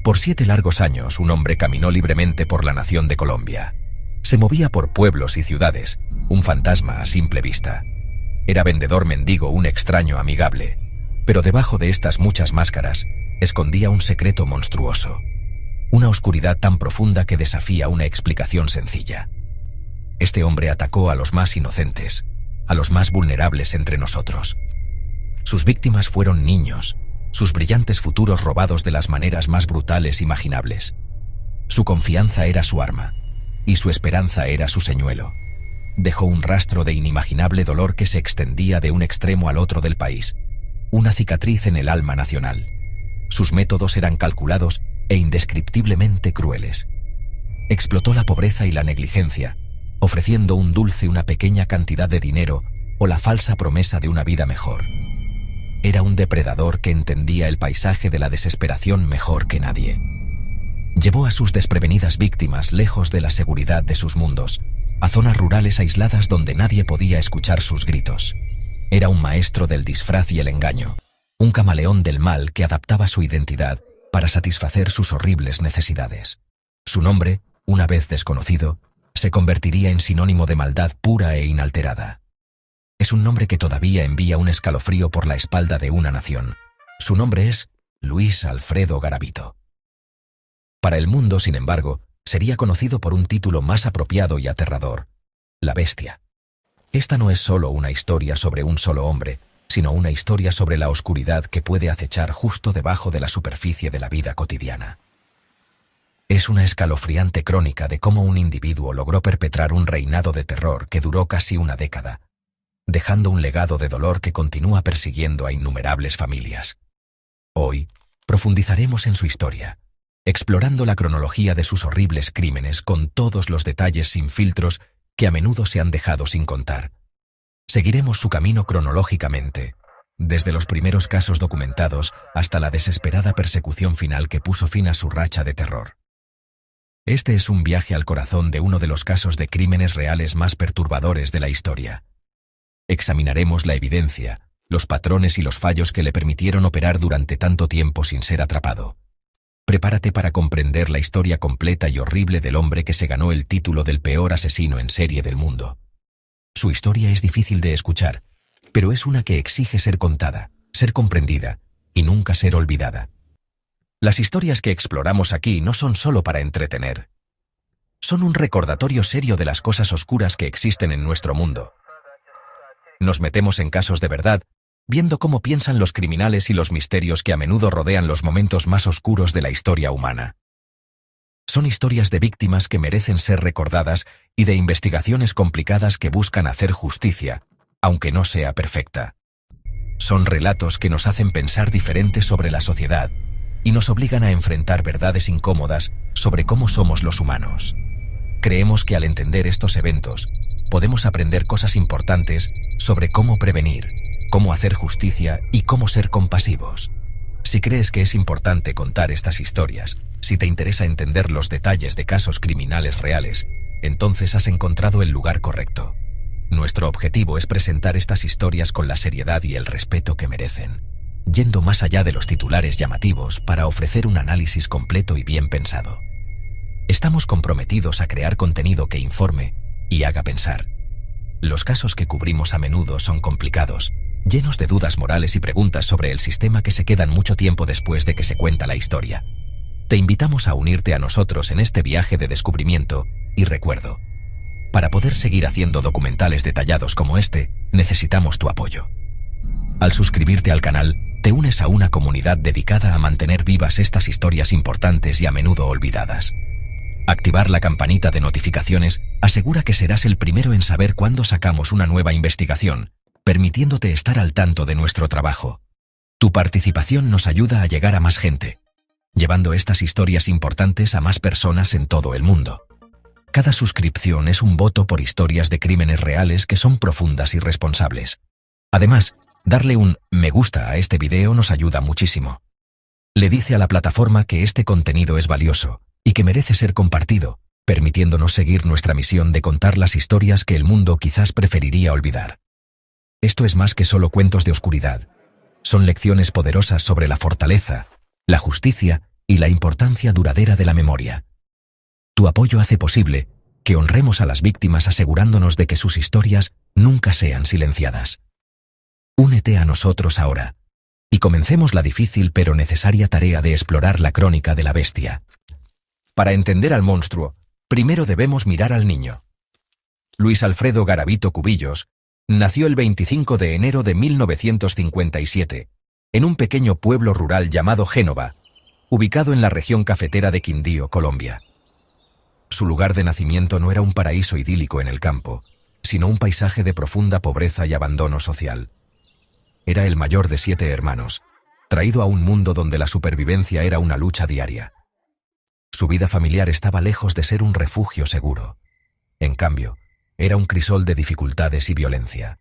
Por 7 largos años, un hombre caminó libremente por la nación de Colombia. Se movía por pueblos y ciudades, un fantasma a simple vista. Era vendedor mendigo, un extraño amigable, pero debajo de estas muchas máscaras escondía un secreto monstruoso, una oscuridad tan profunda que desafía una explicación sencilla. Este hombre atacó a los más inocentes, a los más vulnerables entre nosotros. Sus víctimas fueron niños, sus brillantes futuros robados de las maneras más brutales imaginables. Su confianza era su arma, y su esperanza era su señuelo. Dejó un rastro de inimaginable dolor que se extendía de un extremo al otro del país, una cicatriz en el alma nacional. Sus métodos eran calculados e indescriptiblemente crueles. Explotó la pobreza y la negligencia, ofreciendo un dulce, una pequeña cantidad de dinero o la falsa promesa de una vida mejor. Era un depredador que entendía el paisaje de la desesperación mejor que nadie. Llevó a sus desprevenidas víctimas lejos de la seguridad de sus mundos, a zonas rurales aisladas donde nadie podía escuchar sus gritos. Era un maestro del disfraz y el engaño, un camaleón del mal que adaptaba su identidad para satisfacer sus horribles necesidades. Su nombre, una vez desconocido, se convertiría en sinónimo de maldad pura e inalterada. Es un nombre que todavía envía un escalofrío por la espalda de una nación. Su nombre es Luis Alfredo Garavito. Para el mundo, sin embargo, sería conocido por un título más apropiado y aterrador: La Bestia. Esta no es solo una historia sobre un solo hombre, sino una historia sobre la oscuridad que puede acechar justo debajo de la superficie de la vida cotidiana. Es una escalofriante crónica de cómo un individuo logró perpetrar un reinado de terror que duró casi una década, dejando un legado de dolor que continúa persiguiendo a innumerables familias. Hoy, profundizaremos en su historia, explorando la cronología de sus horribles crímenes con todos los detalles sin filtros que a menudo se han dejado sin contar. Seguiremos su camino cronológicamente, desde los primeros casos documentados hasta la desesperada persecución final que puso fin a su racha de terror. Este es un viaje al corazón de uno de los casos de crímenes reales más perturbadores de la historia. Examinaremos la evidencia, los patrones y los fallos que le permitieron operar durante tanto tiempo sin ser atrapado. Prepárate para comprender la historia completa y horrible del hombre que se ganó el título del peor asesino en serie del mundo. Su historia es difícil de escuchar, pero es una que exige ser contada, ser comprendida y nunca ser olvidada. Las historias que exploramos aquí no son solo para entretener. Son un recordatorio serio de las cosas oscuras que existen en nuestro mundo. Nos metemos en casos de verdad, viendo cómo piensan los criminales y los misterios que a menudo rodean los momentos más oscuros de la historia humana. Son historias de víctimas que merecen ser recordadas y de investigaciones complicadas que buscan hacer justicia, aunque no sea perfecta. Son relatos que nos hacen pensar diferente sobre la sociedad y nos obligan a enfrentar verdades incómodas sobre cómo somos los humanos. Creemos que al entender estos eventos, podemos aprender cosas importantes sobre cómo prevenir, cómo hacer justicia y cómo ser compasivos. Si crees que es importante contar estas historias, si te interesa entender los detalles de casos criminales reales, entonces has encontrado el lugar correcto. Nuestro objetivo es presentar estas historias con la seriedad y el respeto que merecen, yendo más allá de los titulares llamativos para ofrecer un análisis completo y bien pensado. Estamos comprometidos a crear contenido que informe y haga pensar. Los casos que cubrimos a menudo son complicados, llenos de dudas morales y preguntas sobre el sistema que se quedan mucho tiempo después de que se cuenta la historia. Te invitamos a unirte a nosotros en este viaje de descubrimiento y recuerdo. Para poder seguir haciendo documentales detallados como este, necesitamos tu apoyo. Al suscribirte al canal, te unes a una comunidad dedicada a mantener vivas estas historias importantes y a menudo olvidadas. Activar la campanita de notificaciones asegura que serás el primero en saber cuándo sacamos una nueva investigación, permitiéndote estar al tanto de nuestro trabajo. Tu participación nos ayuda a llegar a más gente, llevando estas historias importantes a más personas en todo el mundo. Cada suscripción es un voto por historias de crímenes reales que son profundas y responsables. Además, darle un me gusta a este video nos ayuda muchísimo. Le dice a la plataforma que este contenido es valioso y que merece ser compartido, permitiéndonos seguir nuestra misión de contar las historias que el mundo quizás preferiría olvidar. Esto es más que solo cuentos de oscuridad. Son lecciones poderosas sobre la fortaleza, la justicia y la importancia duradera de la memoria. Tu apoyo hace posible que honremos a las víctimas asegurándonos de que sus historias nunca sean silenciadas. Únete a nosotros ahora y comencemos la difícil pero necesaria tarea de explorar la crónica de la bestia. Para entender al monstruo, primero debemos mirar al niño. Luis Alfredo Garavito Cubillos nació el 25 de enero de 1957 en un pequeño pueblo rural llamado Génova, ubicado en la región cafetera de Quindío, Colombia. Su lugar de nacimiento no era un paraíso idílico en el campo, sino un paisaje de profunda pobreza y abandono social. Era el mayor de 7 hermanos, traído a un mundo donde la supervivencia era una lucha diaria. Su vida familiar estaba lejos de ser un refugio seguro. En cambio, era un crisol de dificultades y violencia.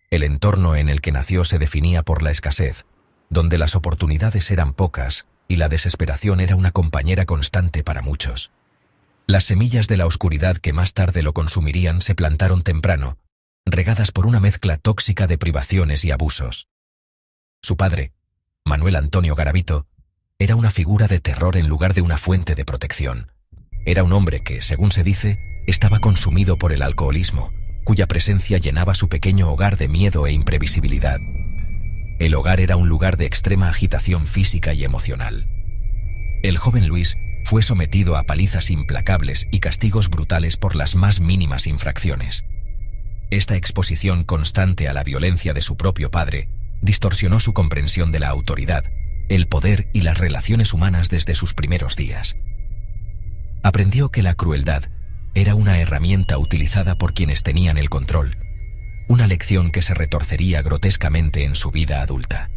El entorno en el que nació se definía por la escasez, donde las oportunidades eran pocas y la desesperación era una compañera constante para muchos. Las semillas de la oscuridad que más tarde lo consumirían se plantaron temprano, regadas por una mezcla tóxica de privaciones y abusos. Su padre, Manuel Antonio Garavito, era una figura de terror en lugar de una fuente de protección. Era un hombre que, según se dice, estaba consumido por el alcoholismo, cuya presencia llenaba su pequeño hogar de miedo e imprevisibilidad. El hogar era un lugar de extrema agitación física y emocional. El joven Luis fue sometido a palizas implacables y castigos brutales por las más mínimas infracciones. Esta exposición constante a la violencia de su propio padre distorsionó su comprensión de la autoridad, el poder y las relaciones humanas desde sus primeros días. Aprendió que la crueldad era una herramienta utilizada por quienes tenían el control, una lección que se retorcería grotescamente en su vida adulta.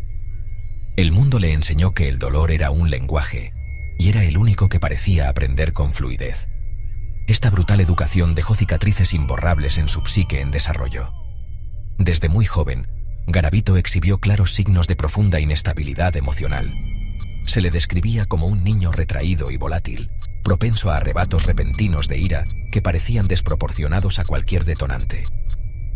El mundo le enseñó que el dolor era un lenguaje, y era el único que parecía aprender con fluidez. Esta brutal educación dejó cicatrices imborrables en su psique en desarrollo. Desde muy joven, Garavito exhibió claros signos de profunda inestabilidad emocional. Se le describía como un niño retraído y volátil, propenso a arrebatos repentinos de ira que parecían desproporcionados a cualquier detonante.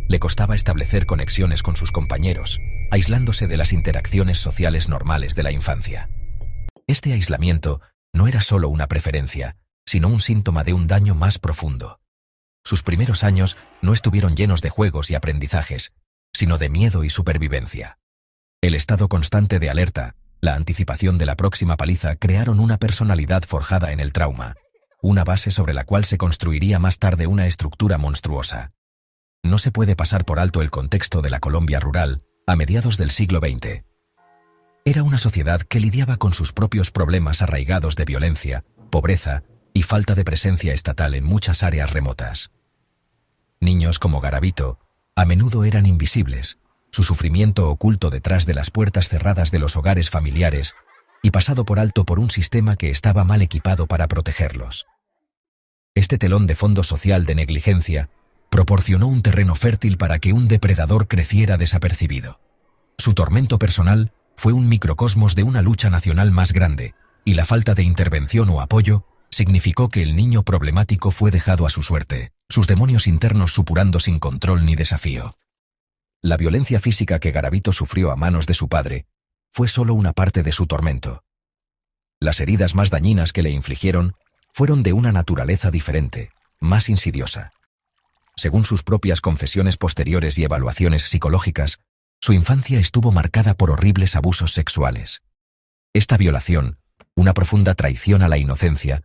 Le costaba establecer conexiones con sus compañeros, aislándose de las interacciones sociales normales de la infancia. Este aislamiento no era solo una preferencia, sino un síntoma de un daño más profundo. Sus primeros años no estuvieron llenos de juegos y aprendizajes, sino de miedo y supervivencia. El estado constante de alerta, la anticipación de la próxima paliza crearon una personalidad forjada en el trauma, una base sobre la cual se construiría más tarde una estructura monstruosa. No se puede pasar por alto el contexto de la Colombia rural a mediados del siglo XX. Era una sociedad que lidiaba con sus propios problemas arraigados de violencia, pobreza y falta de presencia estatal en muchas áreas remotas. Niños como Garavito a menudo eran invisibles, su sufrimiento oculto detrás de las puertas cerradas de los hogares familiares y pasado por alto por un sistema que estaba mal equipado para protegerlos. Este telón de fondo social de negligencia proporcionó un terreno fértil para que un depredador creciera desapercibido. Su tormento personal fue un microcosmos de una lucha nacional más grande, y la falta de intervención o apoyo significó que el niño problemático fue dejado a su suerte, sus demonios internos supurando sin control ni desafío. La violencia física que Garavito sufrió a manos de su padre fue solo una parte de su tormento. Las heridas más dañinas que le infligieron fueron de una naturaleza diferente, más insidiosa. Según sus propias confesiones posteriores y evaluaciones psicológicas, su infancia estuvo marcada por horribles abusos sexuales. Esta violación, una profunda traición a la inocencia,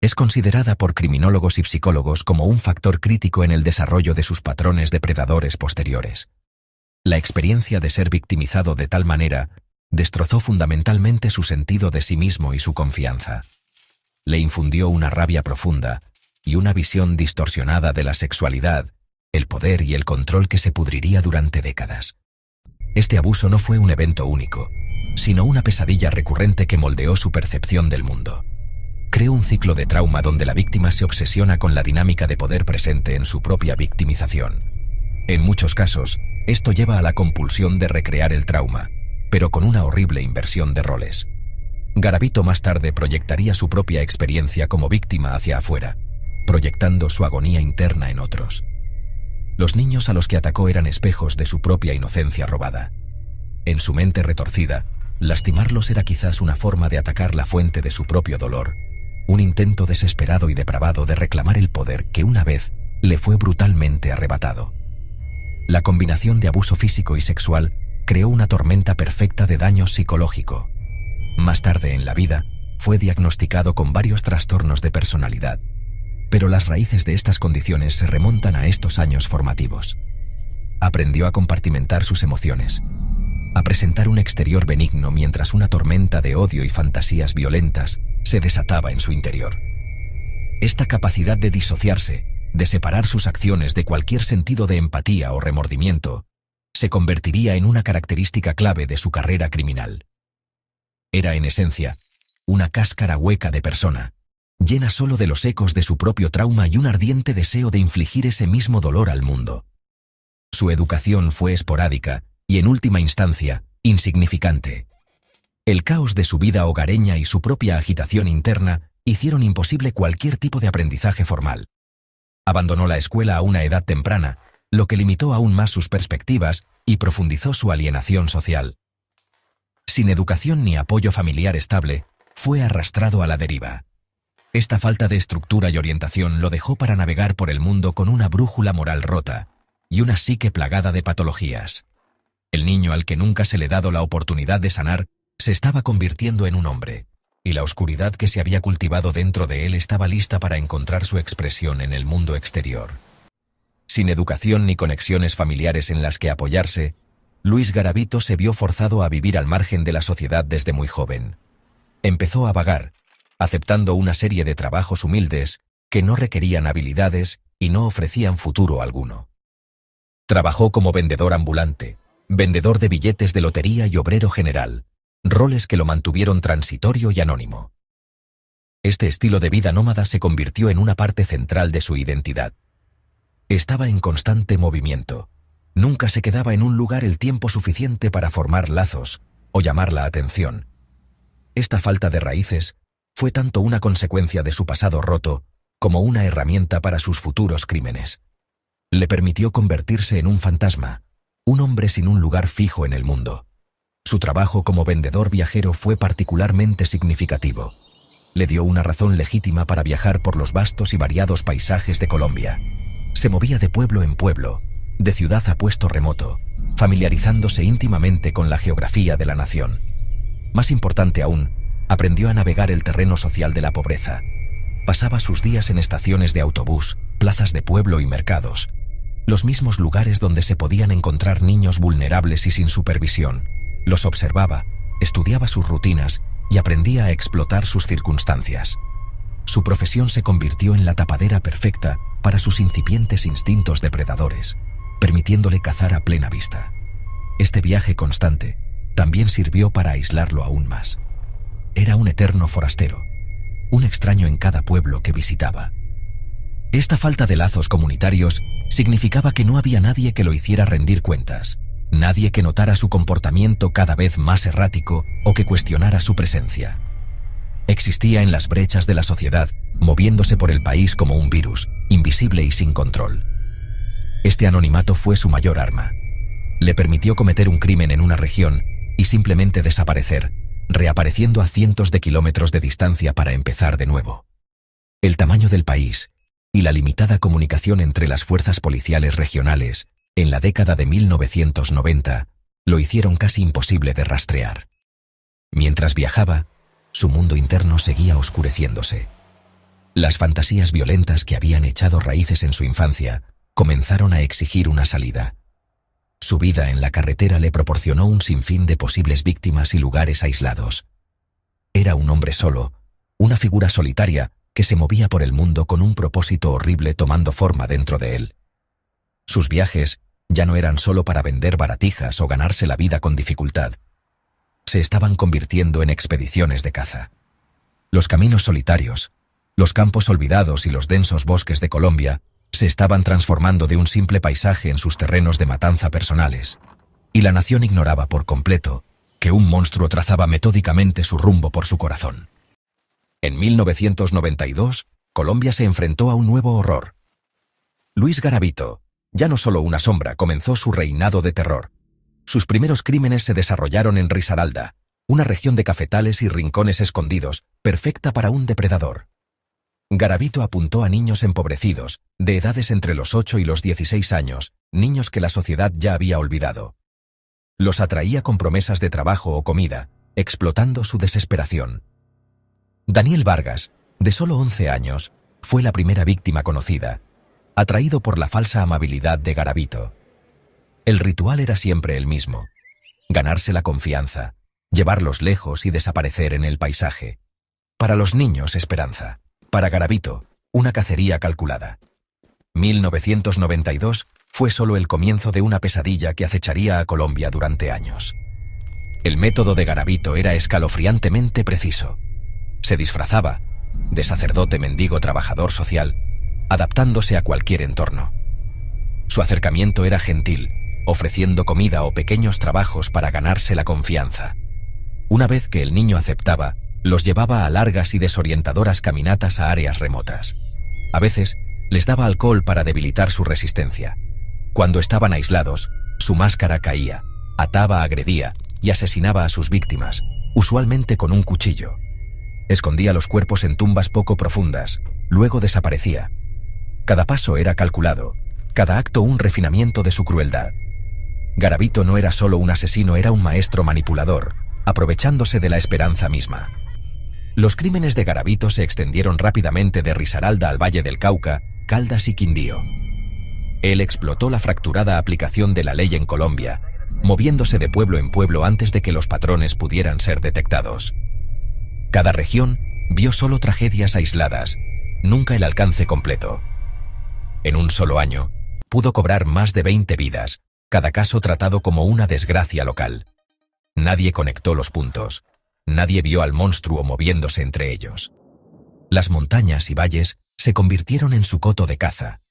es considerada por criminólogos y psicólogos como un factor crítico en el desarrollo de sus patrones depredadores posteriores. La experiencia de ser victimizado de tal manera destrozó fundamentalmente su sentido de sí mismo y su confianza. Le infundió una rabia profunda y una visión distorsionada de la sexualidad, el poder y el control que se pudriría durante décadas. Este abuso no fue un evento único, sino una pesadilla recurrente que moldeó su percepción del mundo. Creó un ciclo de trauma donde la víctima se obsesiona con la dinámica de poder presente en su propia victimización. En muchos casos, esto lleva a la compulsión de recrear el trauma, pero con una horrible inversión de roles. Garavito más tarde proyectaría su propia experiencia como víctima hacia afuera, proyectando su agonía interna en otros. Los niños a los que atacó eran espejos de su propia inocencia robada. En su mente retorcida, Lastimarlos era quizás una forma de atacar la fuente de su propio dolor, un intento desesperado y depravado de reclamar el poder que una vez le fue brutalmente arrebatado. La combinación de abuso físico y sexual creó una tormenta perfecta de daño psicológico. Más tarde en la vida, fue diagnosticado con varios trastornos de personalidad, pero las raíces de estas condiciones se remontan a estos años formativos. Aprendió a compartimentar sus emociones, a presentar un exterior benigno mientras una tormenta de odio y fantasías violentas se desataba en su interior. Esta capacidad de disociarse, de separar sus acciones de cualquier sentido de empatía o remordimiento, se convertiría en una característica clave de su carrera criminal. Era, en esencia, una cáscara hueca de persona, llena solo de los ecos de su propio trauma y un ardiente deseo de infligir ese mismo dolor al mundo. Su educación fue esporádica y, en última instancia, insignificante. El caos de su vida hogareña y su propia agitación interna hicieron imposible cualquier tipo de aprendizaje formal. Abandonó la escuela a una edad temprana, lo que limitó aún más sus perspectivas y profundizó su alienación social. Sin educación ni apoyo familiar estable, fue arrastrado a la deriva. Esta falta de estructura y orientación lo dejó para navegar por el mundo con una brújula moral rota y una psique plagada de patologías. El niño al que nunca se le ha dado la oportunidad de sanar se estaba convirtiendo en un hombre, y la oscuridad que se había cultivado dentro de él estaba lista para encontrar su expresión en el mundo exterior. Sin educación ni conexiones familiares en las que apoyarse, Luis Garavito se vio forzado a vivir al margen de la sociedad desde muy joven. Empezó a vagar, aceptando una serie de trabajos humildes que no requerían habilidades y no ofrecían futuro alguno. Trabajó como vendedor ambulante, vendedor de billetes de lotería y obrero general, roles que lo mantuvieron transitorio y anónimo. Este estilo de vida nómada se convirtió en una parte central de su identidad. Estaba en constante movimiento. Nunca se quedaba en un lugar el tiempo suficiente para formar lazos o llamar la atención. Esta falta de raíces fue tanto una consecuencia de su pasado roto como una herramienta para sus futuros crímenes. Le permitió convertirse en un fantasma, un hombre sin un lugar fijo en el mundo. Su trabajo como vendedor viajero fue particularmente significativo. Le dio una razón legítima para viajar por los vastos y variados paisajes de Colombia. Se movía de pueblo en pueblo, de ciudad a puesto remoto, familiarizándose íntimamente con la geografía de la nación. Más importante aún, aprendió a navegar el terreno social de la pobreza. Pasaba sus días en estaciones de autobús, plazas de pueblo y mercados, los mismos lugares donde se podían encontrar niños vulnerables y sin supervisión. Los observaba, estudiaba sus rutinas y aprendía a explotar sus circunstancias. Su profesión se convirtió en la tapadera perfecta para sus incipientes instintos depredadores, permitiéndole cazar a plena vista. Este viaje constante también sirvió para aislarlo aún más. Era un eterno forastero, un extraño en cada pueblo que visitaba. Esta falta de lazos comunitarios significaba que no había nadie que lo hiciera rendir cuentas, nadie que notara su comportamiento cada vez más errático o que cuestionara su presencia. Existía en las brechas de la sociedad, moviéndose por el país como un virus, invisible y sin control. Este anonimato fue su mayor arma. Le permitió cometer un crimen en una región y simplemente desaparecer, reapareciendo a cientos de kilómetros de distancia para empezar de nuevo. El tamaño del país y la limitada comunicación entre las fuerzas policiales regionales en la década de 1990 lo hicieron casi imposible de rastrear. Mientras viajaba, su mundo interno seguía oscureciéndose. Las fantasías violentas que habían echado raíces en su infancia comenzaron a exigir una salida. Su vida en la carretera le proporcionó un sinfín de posibles víctimas y lugares aislados. Era un hombre solo, una figura solitaria que se movía por el mundo con un propósito horrible tomando forma dentro de él. Sus viajes ya no eran solo para vender baratijas o ganarse la vida con dificultad. Se estaban convirtiendo en expediciones de caza. Los caminos solitarios, los campos olvidados y los densos bosques de Colombia se estaban transformando de un simple paisaje en sus terrenos de matanza personales, y la nación ignoraba por completo que un monstruo trazaba metódicamente su rumbo por su corazón. En 1992, Colombia se enfrentó a un nuevo horror. Luis Garavito, ya no solo una sombra, comenzó su reinado de terror. Sus primeros crímenes se desarrollaron en Risaralda, una región de cafetales y rincones escondidos, perfecta para un depredador. Garavito apuntó a niños empobrecidos, de edades entre los 8 y los 16 años, niños que la sociedad ya había olvidado. Los atraía con promesas de trabajo o comida, explotando su desesperación. Daniel Vargas, de solo 11 años, fue la primera víctima conocida, atraído por la falsa amabilidad de Garavito. El ritual era siempre el mismo: ganarse la confianza, llevarlos lejos y desaparecer en el paisaje. Para los niños, esperanza. Para Garavito, una cacería calculada. 1992 fue solo el comienzo de una pesadilla que acecharía a Colombia durante años. El método de Garavito era escalofriantemente preciso. Se disfrazaba de sacerdote, mendigo, trabajador social, adaptándose a cualquier entorno. Su acercamiento era gentil, ofreciendo comida o pequeños trabajos para ganarse la confianza. Una vez que el niño aceptaba, los llevaba a largas y desorientadoras caminatas a áreas remotas. A veces, les daba alcohol para debilitar su resistencia. Cuando estaban aislados, su máscara caía, ataba, agredía y asesinaba a sus víctimas, usualmente con un cuchillo. Escondía los cuerpos en tumbas poco profundas, luego desaparecía. Cada paso era calculado, cada acto un refinamiento de su crueldad. Garavito no era solo un asesino, era un maestro manipulador, aprovechándose de la esperanza misma. Los crímenes de Garavito se extendieron rápidamente de Risaralda al Valle del Cauca, Caldas y Quindío. Él explotó la fracturada aplicación de la ley en Colombia, moviéndose de pueblo en pueblo antes de que los patrones pudieran ser detectados. Cada región vio solo tragedias aisladas, nunca el alcance completo. En un solo año, pudo cobrar más de 20 vidas, cada caso tratado como una desgracia local. Nadie conectó los puntos. Nadie vio al monstruo moviéndose entre ellos. Las montañas y valles se convirtieron en su coto de caza,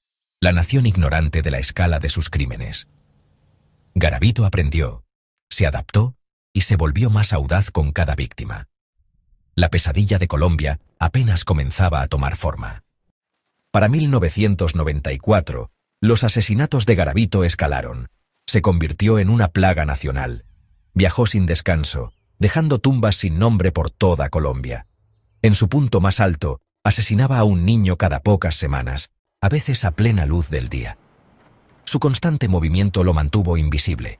la nación ignorante de la escala de sus crímenes. Garavito aprendió, se adaptó y se volvió más audaz con cada víctima. La pesadilla de Colombia apenas comenzaba a tomar forma. Para 1994, los asesinatos de Garavito escalaron. Se convirtió en una plaga nacional. Viajó sin descanso, dejando tumbas sin nombre por toda Colombia. En su punto más alto, asesinaba a un niño cada pocas semanas, a veces a plena luz del día. Su constante movimiento lo mantuvo invisible.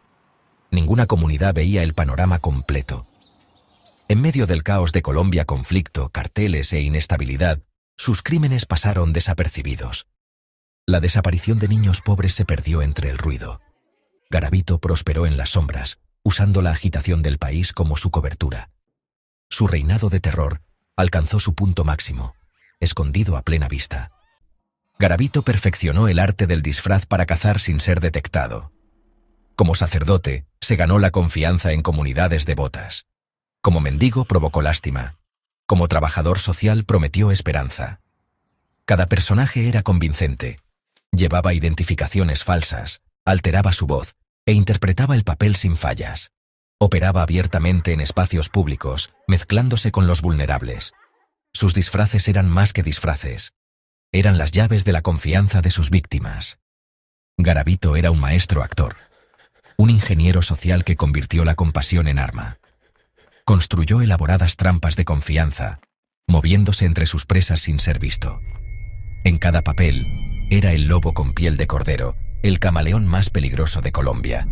Ninguna comunidad veía el panorama completo. En medio del caos de Colombia, conflicto, carteles e inestabilidad, sus crímenes pasaron desapercibidos. La desaparición de niños pobres se perdió entre el ruido. Garavito prosperó en las sombras, usando la agitación del país como su cobertura. Su reinado de terror alcanzó su punto máximo, escondido a plena vista. Garavito perfeccionó el arte del disfraz para cazar sin ser detectado. Como sacerdote, se ganó la confianza en comunidades devotas. Como mendigo, provocó lástima. Como trabajador social, prometió esperanza. Cada personaje era convincente. Llevaba identificaciones falsas, alteraba su voz e interpretaba el papel sin fallas. Operaba abiertamente en espacios públicos, mezclándose con los vulnerables. Sus disfraces eran más que disfraces. Eran las llaves de la confianza de sus víctimas. Garavito era un maestro actor, un ingeniero social que convirtió la compasión en arma. Construyó elaboradas trampas de confianza, moviéndose entre sus presas sin ser visto. En cada papel, era el lobo con piel de cordero, el camaleón más peligroso de Colombia.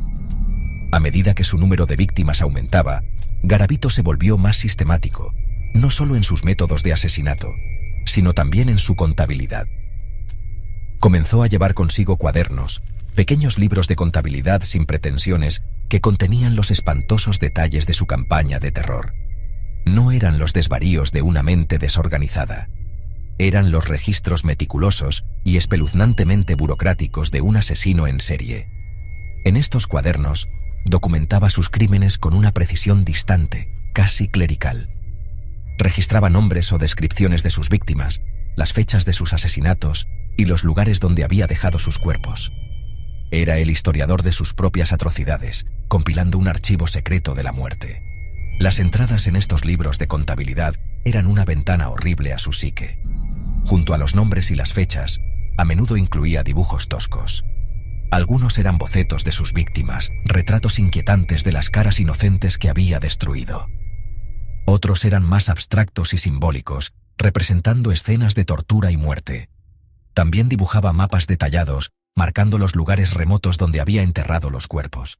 A medida que su número de víctimas aumentaba, Garavito se volvió más sistemático, no solo en sus métodos de asesinato, sino también en su contabilidad. Comenzó a llevar consigo cuadernos, pequeños libros de contabilidad sin pretensiones que contenían los espantosos detalles de su campaña de terror. No eran los desvaríos de una mente desorganizada. Eran los registros meticulosos y espeluznantemente burocráticos de un asesino en serie. En estos cuadernos, documentaba sus crímenes con una precisión distante, casi clerical. Registraba nombres o descripciones de sus víctimas, las fechas de sus asesinatos y los lugares donde había dejado sus cuerpos. Era el historiador de sus propias atrocidades, compilando un archivo secreto de la muerte. Las entradas en estos libros de contabilidad eran una ventana horrible a su psique. Junto a los nombres y las fechas, a menudo incluía dibujos toscos. Algunos eran bocetos de sus víctimas, retratos inquietantes de las caras inocentes que había destruido. Otros eran más abstractos y simbólicos, representando escenas de tortura y muerte. También dibujaba mapas detallados, marcando los lugares remotos donde había enterrado los cuerpos.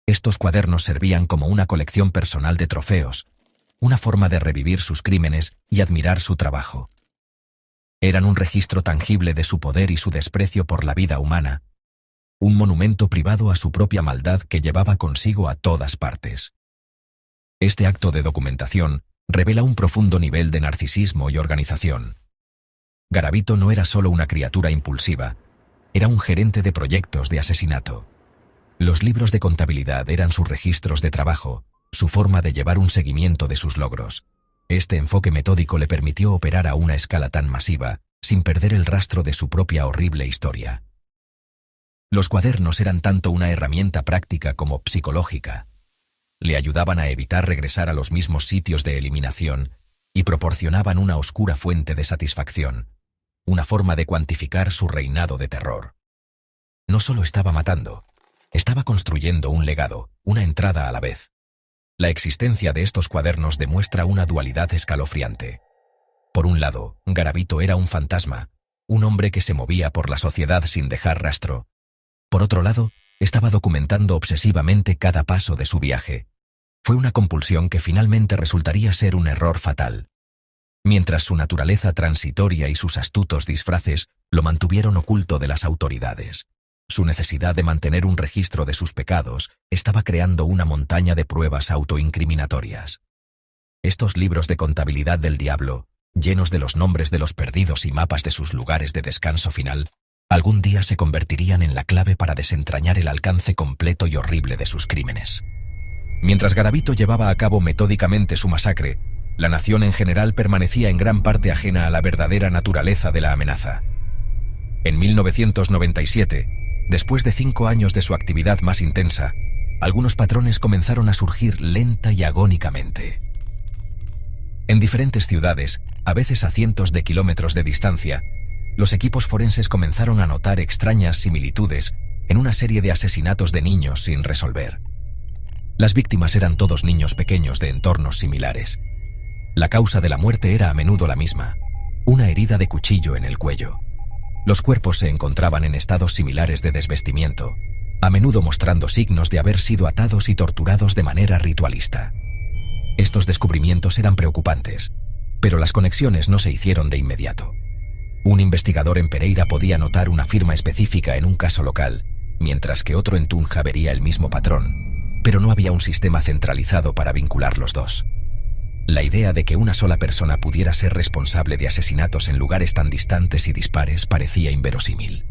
Estos cuadernos servían como una colección personal de trofeos, una forma de revivir sus crímenes y admirar su trabajo. Eran un registro tangible de su poder y su desprecio por la vida humana, un monumento privado a su propia maldad que llevaba consigo a todas partes. Este acto de documentación revela un profundo nivel de narcisismo y organización. Garavito no era solo una criatura impulsiva, era un gerente de proyectos de asesinato. Los libros de contabilidad eran sus registros de trabajo, su forma de llevar un seguimiento de sus logros. Este enfoque metódico le permitió operar a una escala tan masiva, sin perder el rastro de su propia horrible historia. Los cuadernos eran tanto una herramienta práctica como psicológica. Le ayudaban a evitar regresar a los mismos sitios de eliminación y proporcionaban una oscura fuente de satisfacción, una forma de cuantificar su reinado de terror. No solo estaba matando, estaba construyendo un legado, una entrada a la vez. La existencia de estos cuadernos demuestra una dualidad escalofriante. Por un lado, Garavito era un fantasma, un hombre que se movía por la sociedad sin dejar rastro. Por otro lado, estaba documentando obsesivamente cada paso de su viaje. Fue una compulsión que finalmente resultaría ser un error fatal. Mientras su naturaleza transitoria y sus astutos disfraces lo mantuvieron oculto de las autoridades. Su necesidad de mantener un registro de sus pecados estaba creando una montaña de pruebas autoincriminatorias. Estos libros de contabilidad del diablo, llenos de los nombres de los perdidos y mapas de sus lugares de descanso final, algún día se convertirían en la clave para desentrañar el alcance completo y horrible de sus crímenes. Mientras Garavito llevaba a cabo metódicamente su masacre, la nación en general permanecía en gran parte ajena a la verdadera naturaleza de la amenaza. En 1997, después de 5 años de su actividad más intensa, algunos patrones comenzaron a surgir lenta y agónicamente. En diferentes ciudades, a veces a cientos de kilómetros de distancia, los equipos forenses comenzaron a notar extrañas similitudes en una serie de asesinatos de niños sin resolver. Las víctimas eran todos niños pequeños de entornos similares. La causa de la muerte era a menudo la misma, una herida de cuchillo en el cuello. Los cuerpos se encontraban en estados similares de desvestimiento, a menudo mostrando signos de haber sido atados y torturados de manera ritualista. Estos descubrimientos eran preocupantes, pero las conexiones no se hicieron de inmediato. Un investigador en Pereira podía notar una firma específica en un caso local, mientras que otro en Tunja vería el mismo patrón, pero no había un sistema centralizado para vincular los dos. La idea de que una sola persona pudiera ser responsable de asesinatos en lugares tan distantes y dispares parecía inverosímil.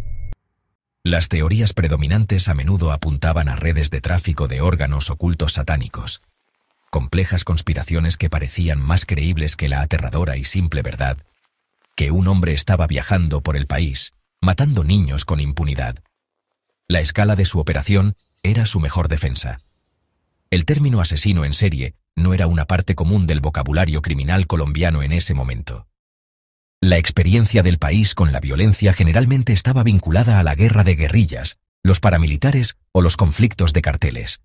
Las teorías predominantes a menudo apuntaban a redes de tráfico de órganos ocultos satánicos, complejas conspiraciones que parecían más creíbles que la aterradora y simple verdad que un hombre estaba viajando por el país, matando niños con impunidad. La escala de su operación era su mejor defensa. El término asesino en serie no era una parte común del vocabulario criminal colombiano en ese momento. La experiencia del país con la violencia generalmente estaba vinculada a la guerra de guerrillas, los paramilitares o los conflictos de carteles.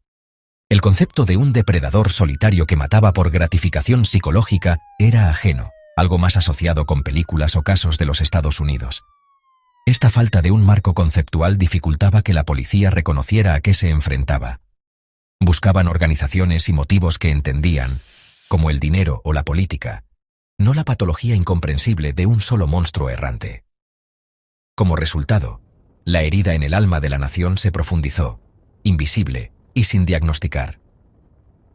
El concepto de un depredador solitario que mataba por gratificación psicológica era ajeno, algo más asociado con películas o casos de los Estados Unidos. Esta falta de un marco conceptual dificultaba que la policía reconociera a qué se enfrentaba. Buscaban organizaciones y motivos que entendían, como el dinero o la política, no la patología incomprensible de un solo monstruo errante. Como resultado, la herida en el alma de la nación se profundizó, invisible y sin diagnosticar.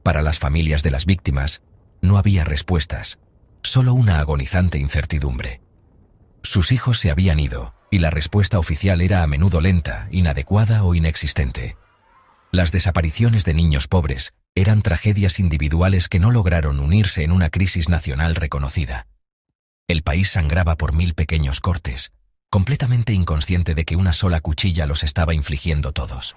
Para las familias de las víctimas, no había respuestas, solo una agonizante incertidumbre. Sus hijos se habían ido, y la respuesta oficial era a menudo lenta, inadecuada o inexistente. Las desapariciones de niños pobres eran tragedias individuales que no lograron unirse en una crisis nacional reconocida. El país sangraba por 1000 pequeños cortes, completamente inconsciente de que una sola cuchilla los estaba infligiendo todos.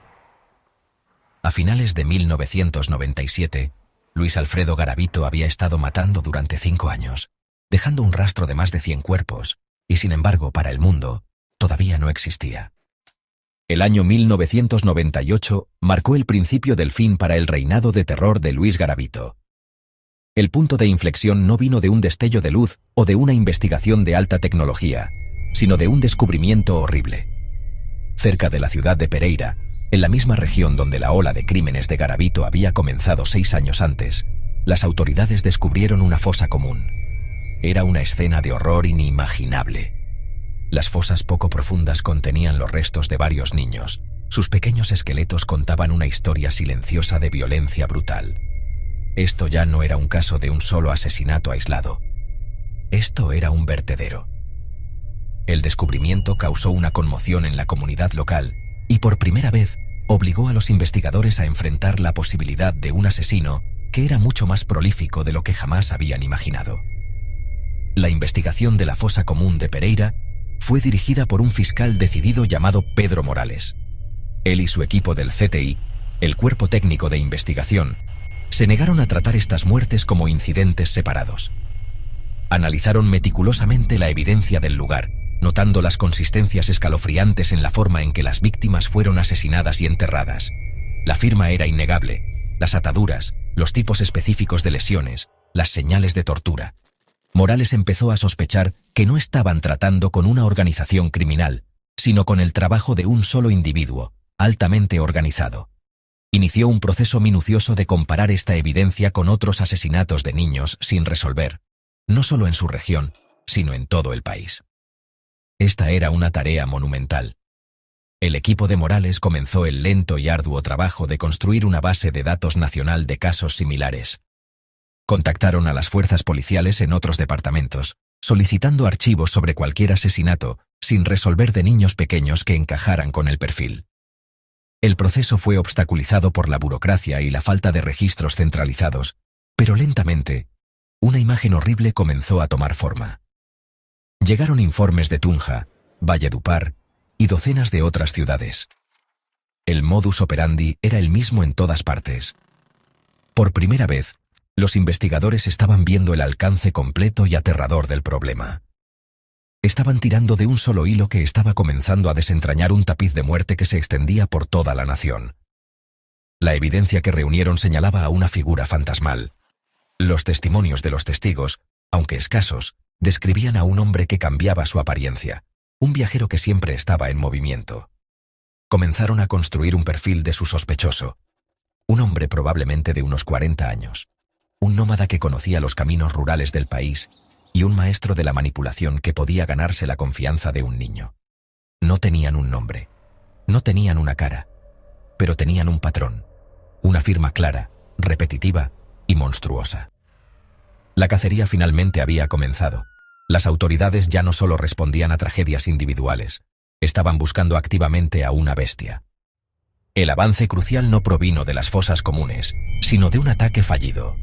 A finales de 1997, Luis Alfredo Garavito había estado matando durante 5 años, dejando un rastro de más de 100 cuerpos, y sin embargo, para el mundo, todavía no existía. El año 1998 marcó el principio del fin para el reinado de terror de Luis Garavito. El punto de inflexión no vino de un destello de luz o de una investigación de alta tecnología, sino de un descubrimiento horrible. Cerca de la ciudad de Pereira, en la misma región donde la ola de crímenes de Garavito había comenzado 6 años antes, las autoridades descubrieron una fosa común. Era una escena de horror inimaginable. Las fosas poco profundas contenían los restos de varios niños. Sus pequeños esqueletos contaban una historia silenciosa de violencia brutal. Esto ya no era un caso de un solo asesinato aislado. Esto era un vertedero. El descubrimiento causó una conmoción en la comunidad local y por primera vez obligó a los investigadores a enfrentar la posibilidad de un asesino que era mucho más prolífico de lo que jamás habían imaginado. La investigación de la fosa común de Pereira fue dirigida por un fiscal decidido llamado Pedro Morales. Él y su equipo del CTI, el Cuerpo Técnico de Investigación, se negaron a tratar estas muertes como incidentes separados. Analizaron meticulosamente la evidencia del lugar, notando las consistencias escalofriantes en la forma en que las víctimas fueron asesinadas y enterradas. La firma era innegable, las ataduras, los tipos específicos de lesiones, las señales de tortura. Morales empezó a sospechar que no estaban tratando con una organización criminal, sino con el trabajo de un solo individuo, altamente organizado. Inició un proceso minucioso de comparar esta evidencia con otros asesinatos de niños sin resolver, no solo en su región, sino en todo el país. Esta era una tarea monumental. El equipo de Morales comenzó el lento y arduo trabajo de construir una base de datos nacional de casos similares. Contactaron a las fuerzas policiales en otros departamentos, solicitando archivos sobre cualquier asesinato, sin resolver de niños pequeños que encajaran con el perfil. El proceso fue obstaculizado por la burocracia y la falta de registros centralizados, pero lentamente, una imagen horrible comenzó a tomar forma. Llegaron informes de Tunja, Valledupar y docenas de otras ciudades. El modus operandi era el mismo en todas partes. Por primera vez, los investigadores estaban viendo el alcance completo y aterrador del problema. Estaban tirando de un solo hilo que estaba comenzando a desentrañar un tapiz de muerte que se extendía por toda la nación. La evidencia que reunieron señalaba a una figura fantasmal. Los testimonios de los testigos, aunque escasos, describían a un hombre que cambiaba su apariencia, un viajero que siempre estaba en movimiento. Comenzaron a construir un perfil de su sospechoso, un hombre probablemente de unos 40 años, un nómada que conocía los caminos rurales del país y un maestro de la manipulación que podía ganarse la confianza de un niño. No tenían un nombre, no tenían una cara, pero tenían un patrón, una firma clara, repetitiva y monstruosa. La cacería finalmente había comenzado. Las autoridades ya no solo respondían a tragedias individuales, estaban buscando activamente a una bestia. El avance crucial no provino de las fosas comunes, sino de un ataque fallido.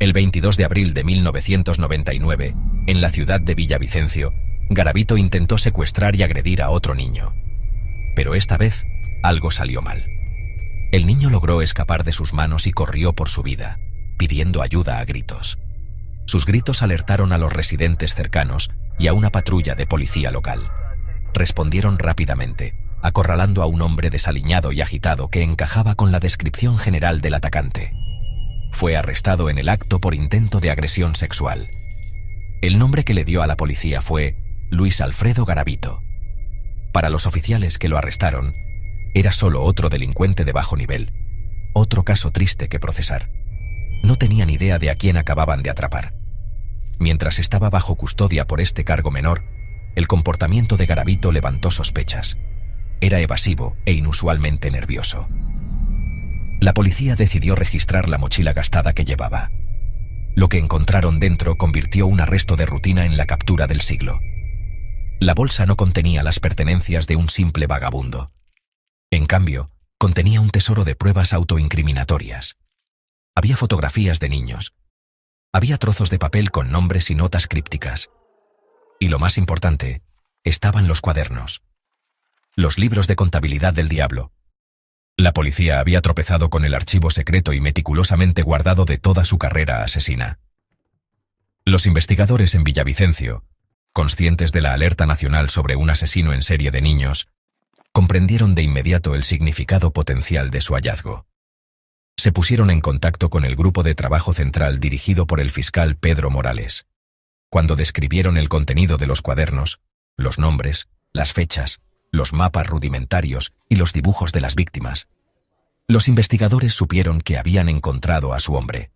El 22 de abril de 1999, en la ciudad de Villavicencio, Garavito intentó secuestrar y agredir a otro niño. Pero esta vez, algo salió mal. El niño logró escapar de sus manos y corrió por su vida, pidiendo ayuda a gritos. Sus gritos alertaron a los residentes cercanos y a una patrulla de policía local. Respondieron rápidamente, acorralando a un hombre desaliñado y agitado que encajaba con la descripción general del atacante. Fue arrestado en el acto por intento de agresión sexual. El nombre que le dio a la policía fue Luis Alfredo Garavito. Para los oficiales que lo arrestaron, era solo otro delincuente de bajo nivel, otro caso triste que procesar. No tenían idea de a quién acababan de atrapar. Mientras estaba bajo custodia por este cargo menor, el comportamiento de Garavito levantó sospechas. Era evasivo e inusualmente nervioso. La policía decidió registrar la mochila gastada que llevaba. Lo que encontraron dentro convirtió un arresto de rutina en la captura del siglo. La bolsa no contenía las pertenencias de un simple vagabundo. En cambio, contenía un tesoro de pruebas autoincriminatorias. Había fotografías de niños. Había trozos de papel con nombres y notas crípticas. Y lo más importante, estaban los cuadernos. Los libros de contabilidad del diablo. La policía había tropezado con el archivo secreto y meticulosamente guardado de toda su carrera asesina. Los investigadores en Villavicencio, conscientes de la alerta nacional sobre un asesino en serie de niños, comprendieron de inmediato el significado potencial de su hallazgo. Se pusieron en contacto con el grupo de trabajo central dirigido por el fiscal Pedro Morales. Cuando describieron el contenido de los cuadernos, los nombres, las fechas, los mapas rudimentarios y los dibujos de las víctimas, los investigadores supieron que habían encontrado a su hombre.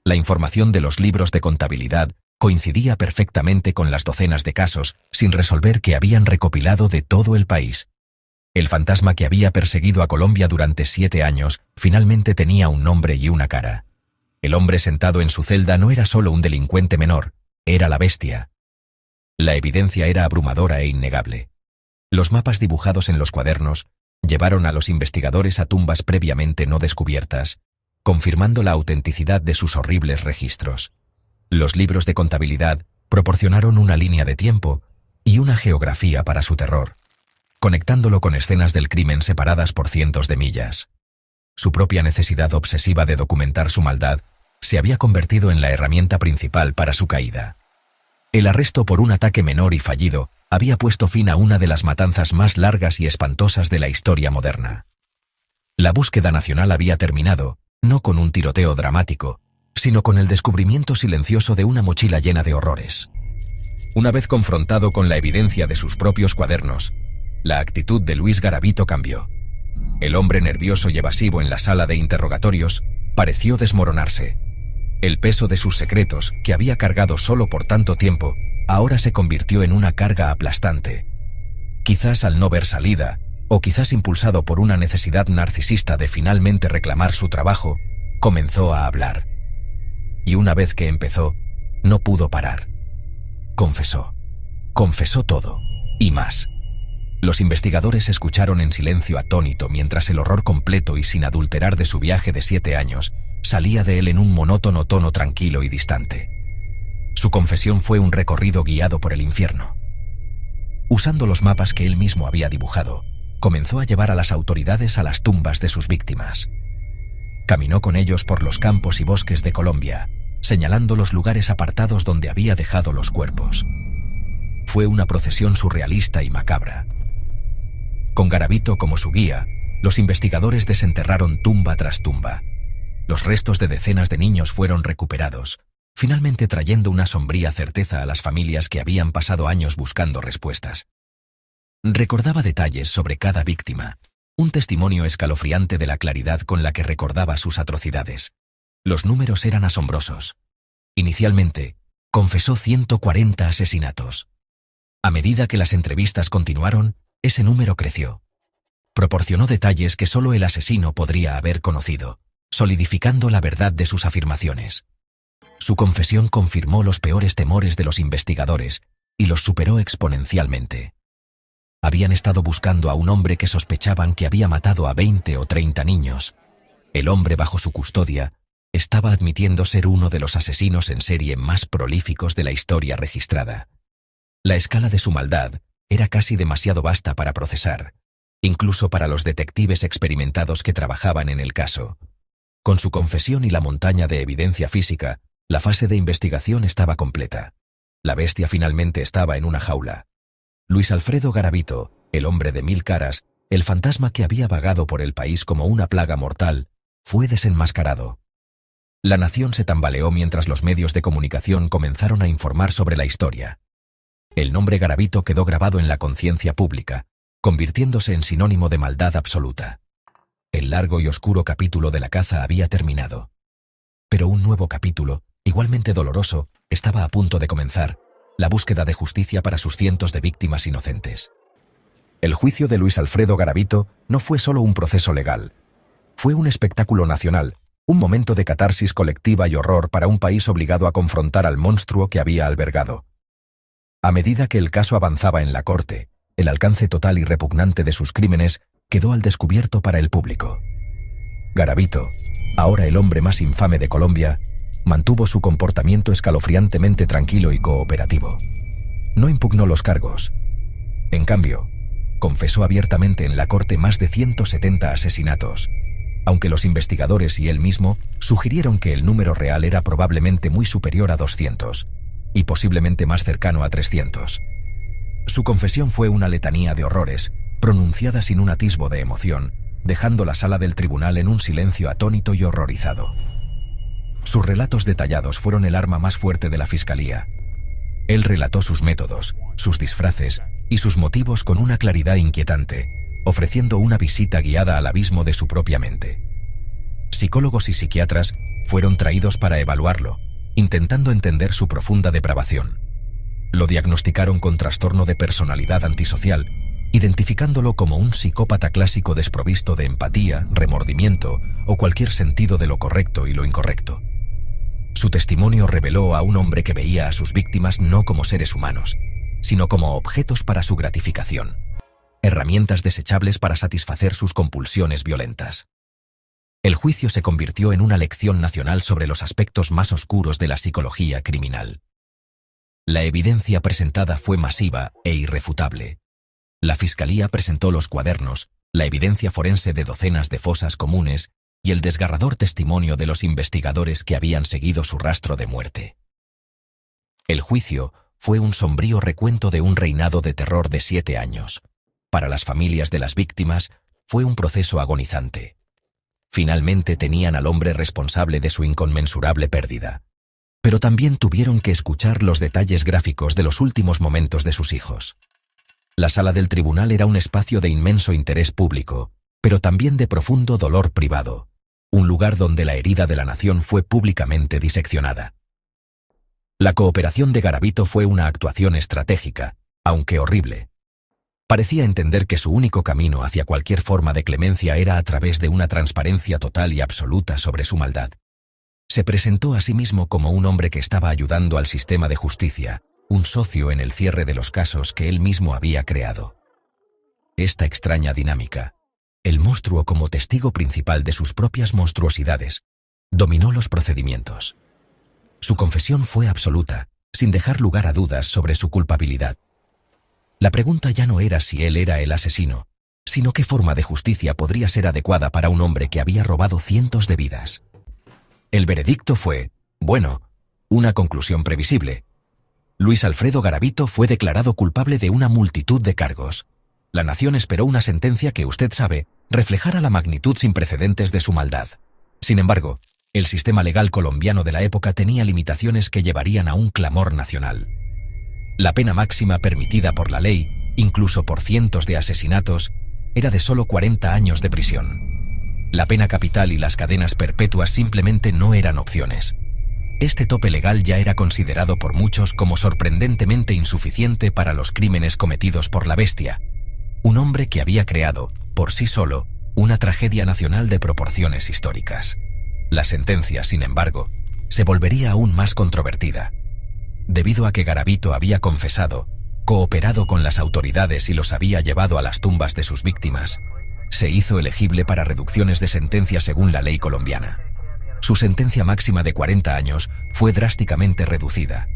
La información de los libros de contabilidad coincidía perfectamente con las docenas de casos sin resolver que habían recopilado de todo el país. El fantasma que había perseguido a Colombia durante 7 años finalmente tenía un nombre y una cara. El hombre sentado en su celda no era solo un delincuente menor, era la bestia. La evidencia era abrumadora e innegable. Los mapas dibujados en los cuadernos llevaron a los investigadores a tumbas previamente no descubiertas, confirmando la autenticidad de sus horribles registros. Los libros de contabilidad proporcionaron una línea de tiempo y una geografía para su terror, conectándolo con escenas del crimen separadas por cientos de millas. Su propia necesidad obsesiva de documentar su maldad se había convertido en la herramienta principal para su caída. El arresto por un ataque menor y fallido había puesto fin a una de las matanzas más largas y espantosas de la historia moderna. La búsqueda nacional había terminado, no con un tiroteo dramático, sino con el descubrimiento silencioso de una mochila llena de horrores. Una vez confrontado con la evidencia de sus propios cuadernos, la actitud de Luis Garavito cambió. El hombre nervioso y evasivo en la sala de interrogatorios pareció desmoronarse. El peso de sus secretos, que había cargado solo por tanto tiempo, ahora se convirtió en una carga aplastante. Quizás al no ver salida, o quizás impulsado por una necesidad narcisista de finalmente reclamar su trabajo, comenzó a hablar. Y una vez que empezó, no pudo parar. Confesó. Confesó todo, y más. Los investigadores escucharon en silencio atónito mientras el horror completo y sin adulterar de su viaje de 7 años salía de él en un monótono tono tranquilo y distante. Su confesión fue un recorrido guiado por el infierno. Usando los mapas que él mismo había dibujado, comenzó a llevar a las autoridades a las tumbas de sus víctimas. Caminó con ellos por los campos y bosques de Colombia, señalando los lugares apartados donde había dejado los cuerpos. Fue una procesión surrealista y macabra. Con Garavito como su guía, los investigadores desenterraron tumba tras tumba. Los restos de decenas de niños fueron recuperados, finalmente trayendo una sombría certeza a las familias que habían pasado años buscando respuestas. Recordaba detalles sobre cada víctima, un testimonio escalofriante de la claridad con la que recordaba sus atrocidades. Los números eran asombrosos. Inicialmente, confesó 140 asesinatos. A medida que las entrevistas continuaron, ese número creció. Proporcionó detalles que solo el asesino podría haber conocido, solidificando la verdad de sus afirmaciones. Su confesión confirmó los peores temores de los investigadores y los superó exponencialmente. Habían estado buscando a un hombre que sospechaban que había matado a 20 o 30 niños. El hombre bajo su custodia estaba admitiendo ser uno de los asesinos en serie más prolíficos de la historia registrada. La escala de su maldad era casi demasiado vasta para procesar, incluso para los detectives experimentados que trabajaban en el caso. Con su confesión y la montaña de evidencia física, la fase de investigación estaba completa. La bestia finalmente estaba en una jaula. Luis Alfredo Garavito, el hombre de 1000 caras, el fantasma que había vagado por el país como una plaga mortal, fue desenmascarado. La nación se tambaleó mientras los medios de comunicación comenzaron a informar sobre la historia. El nombre Garavito quedó grabado en la conciencia pública, convirtiéndose en sinónimo de maldad absoluta. El largo y oscuro capítulo de la caza había terminado. Pero un nuevo capítulo, igualmente doloroso, estaba a punto de comenzar, la búsqueda de justicia para sus cientos de víctimas inocentes. El juicio de Luis Alfredo Garavito no fue solo un proceso legal. Fue un espectáculo nacional, un momento de catarsis colectiva y horror para un país obligado a confrontar al monstruo que había albergado. A medida que el caso avanzaba en la corte, el alcance total y repugnante de sus crímenes quedó al descubierto para el público. Garavito, ahora el hombre más infame de Colombia, mantuvo su comportamiento escalofriantemente tranquilo y cooperativo. No impugnó los cargos. En cambio, confesó abiertamente en la corte más de 170 asesinatos, aunque los investigadores y él mismo sugirieron que el número real era probablemente muy superior a 200, y posiblemente más cercano a 300. Su confesión fue una letanía de horrores, pronunciada sin un atisbo de emoción, dejando la sala del tribunal en un silencio atónito y horrorizado. Sus relatos detallados fueron el arma más fuerte de la fiscalía. Él relató sus métodos, sus disfraces y sus motivos con una claridad inquietante, ofreciendo una visita guiada al abismo de su propia mente. Psicólogos y psiquiatras fueron traídos para evaluarlo, intentando entender su profunda depravación. Lo diagnosticaron con trastorno de personalidad antisocial, identificándolo como un psicópata clásico desprovisto de empatía, remordimiento o cualquier sentido de lo correcto y lo incorrecto. Su testimonio reveló a un hombre que veía a sus víctimas no como seres humanos, sino como objetos para su gratificación, herramientas desechables para satisfacer sus compulsiones violentas. El juicio se convirtió en una lección nacional sobre los aspectos más oscuros de la psicología criminal. La evidencia presentada fue masiva e irrefutable. La fiscalía presentó los cuadernos, la evidencia forense de docenas de fosas comunes y el desgarrador testimonio de los investigadores que habían seguido su rastro de muerte. El juicio fue un sombrío recuento de un reinado de terror de 7 años. Para las familias de las víctimas fue un proceso agonizante. Finalmente tenían al hombre responsable de su inconmensurable pérdida. Pero también tuvieron que escuchar los detalles gráficos de los últimos momentos de sus hijos. La sala del tribunal era un espacio de inmenso interés público, pero también de profundo dolor privado, un lugar donde la herida de la nación fue públicamente diseccionada. La cooperación de Garavito fue una actuación estratégica, aunque horrible. Parecía entender que su único camino hacia cualquier forma de clemencia era a través de una transparencia total y absoluta sobre su maldad. Se presentó a sí mismo como un hombre que estaba ayudando al sistema de justicia, un socio en el cierre de los casos que él mismo había creado. Esta extraña dinámica, el monstruo como testigo principal de sus propias monstruosidades, dominó los procedimientos. Su confesión fue absoluta, sin dejar lugar a dudas sobre su culpabilidad. La pregunta ya no era si él era el asesino, sino qué forma de justicia podría ser adecuada para un hombre que había robado cientos de vidas. El veredicto fue, bueno, una conclusión previsible. Luis Alfredo Garavito fue declarado culpable de una multitud de cargos. La nación esperó una sentencia que, usted sabe, reflejara la magnitud sin precedentes de su maldad. Sin embargo, el sistema legal colombiano de la época tenía limitaciones que llevarían a un clamor nacional. La pena máxima permitida por la ley, incluso por cientos de asesinatos, era de solo 40 años de prisión. La pena capital y las cadenas perpetuas simplemente no eran opciones. Este tope legal ya era considerado por muchos como sorprendentemente insuficiente para los crímenes cometidos por la bestia, un hombre que había creado, por sí solo, una tragedia nacional de proporciones históricas. La sentencia, sin embargo, se volvería aún más controvertida. Debido a que Garavito había confesado, cooperado con las autoridades y los había llevado a las tumbas de sus víctimas, se hizo elegible para reducciones de sentencia según la ley colombiana. Su sentencia máxima de 40 años fue drásticamente reducida.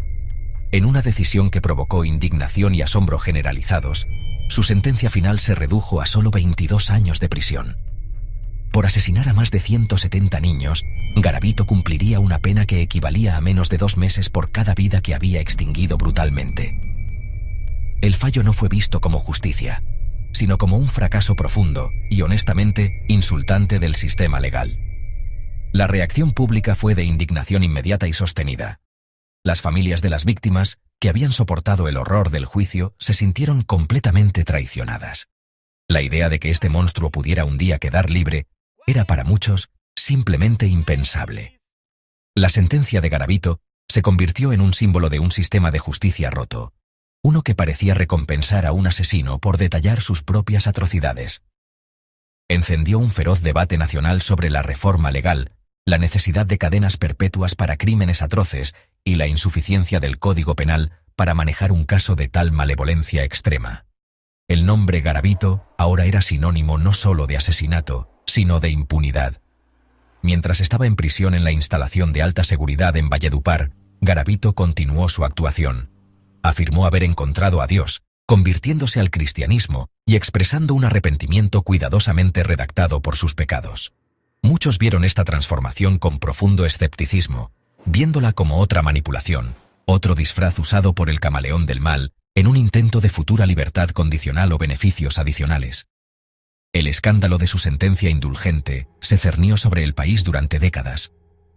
En una decisión que provocó indignación y asombro generalizados, su sentencia final se redujo a solo 22 años de prisión. Por asesinar a más de 170 niños, Garavito cumpliría una pena que equivalía a menos de 2 meses por cada vida que había extinguido brutalmente. El fallo no fue visto como justicia, sino como un fracaso profundo y, honestamente, insultante del sistema legal. La reacción pública fue de indignación inmediata y sostenida. Las familias de las víctimas, que habían soportado el horror del juicio, se sintieron completamente traicionadas. La idea de que este monstruo pudiera un día quedar libre era para muchos simplemente impensable. La sentencia de Garavito se convirtió en un símbolo de un sistema de justicia roto, uno que parecía recompensar a un asesino por detallar sus propias atrocidades. Encendió un feroz debate nacional sobre la reforma legal, la necesidad de cadenas perpetuas para crímenes atroces y la insuficiencia del Código Penal para manejar un caso de tal malevolencia extrema. El nombre Garavito ahora era sinónimo no solo de asesinato, sino de impunidad. Mientras estaba en prisión en la instalación de alta seguridad en Valledupar, Garavito continuó su actuación. Afirmó haber encontrado a Dios, convirtiéndose al cristianismo y expresando un arrepentimiento cuidadosamente redactado por sus pecados. Muchos vieron esta transformación con profundo escepticismo, viéndola como otra manipulación, otro disfraz usado por el camaleón del mal en un intento de futura libertad condicional o beneficios adicionales. El escándalo de su sentencia indulgente se cernió sobre el país durante décadas,